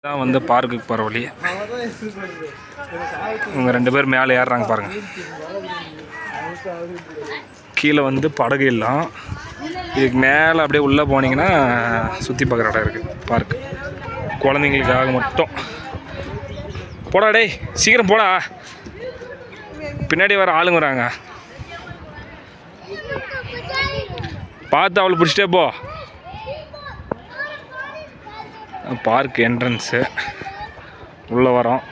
தான் வந்து பார்க்குக்கு போகிற வழி. இவங்க 2 பேர் மேலே ஏறுறாங்க பாருங்கள். கீழே வந்து படகு இல்லாம். இதுக்கு மேலே அப்படியே உள்ளே போனீங்கன்னா சுற்றி பார்க்குற இடம் இருக்குது பார்க்கு. குழந்தைங்களுக்காக மட்டும். போடா டேய், சீக்கிரம் போடா, பின்னாடி வர ஆளுங்க வராங்க. பார்த்து அவளை பிடிச்சிட்டே போ. பார்க் என்ட்ரன்ஸு உள்ளே வரோம்.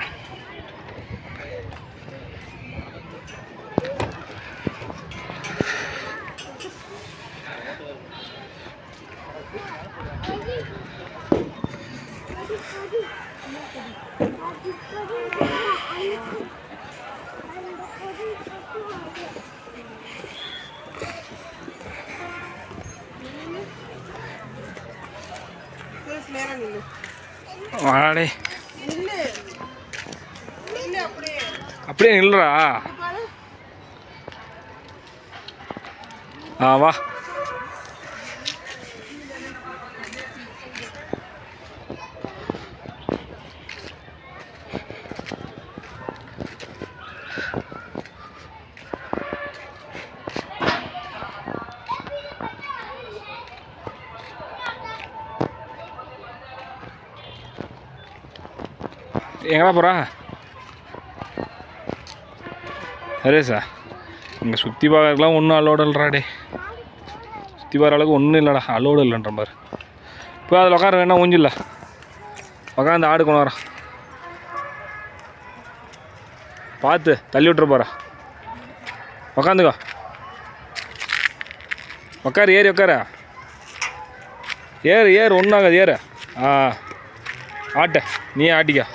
வாடே, அப்படியே நில்றா. வா. எங்கடா போகிறா? சரி சார், இங்கே சுற்றி பார்க்கறதுலாம் ஒன்றும் அலோடு இல்லைடா. சுற்றி பார்க்குற அளவுக்கு ஒன்றும் இல்லைடா, அலோடு இல்லைன்ற மாதிரி. இப்போ அதில் உட்கார வேணா ஊஞ்சில்ல உட்காந்து ஆடு கொண்டு வரான். பார்த்து தள்ளி விட்டுற போகிறா. உக்காந்துக்கோ, உக்காரு, ஏறி உட்கார, ஏறு ஒன்றும் ஆகாது, ஏறு. ஆட்ட நீ ஆட்டிக்கா.